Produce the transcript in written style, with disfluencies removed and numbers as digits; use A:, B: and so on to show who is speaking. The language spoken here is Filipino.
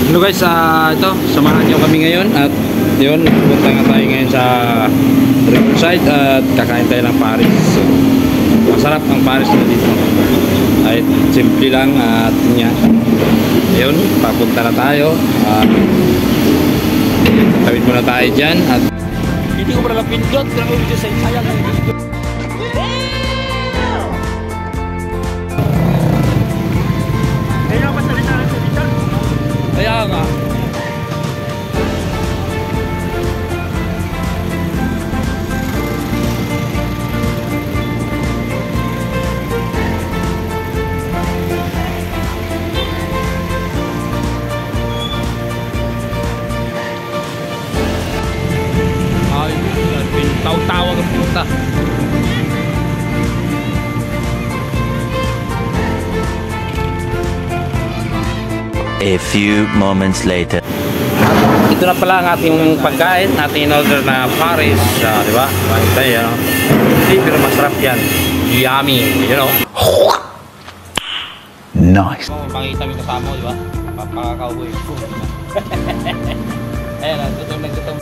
A: Hello guys, ito, samahan nyo kami ngayon at yun, punta nga tayo ngayon sa Riverside at kakain tayo ng Paris. So, masarap ang Paris na dito. Ay, simple lang at niya. Ayun, papunta na tayo. Tawid muna tayo dyan at
B: hindi ko pala pindot, pero ko video sa sayang ng video. Kaya nga. Ay, taw-tawag ang puta.
C: A few moments later.
A: Ito na pala ang ating pagkain, ating in-order na Paris, di ba? Tayo, hindi, pero masarap yan. Yummy, you know.
C: Nice.
A: Pakita mo kasama, di ba? Papakakauwi. Ayan, naggutom.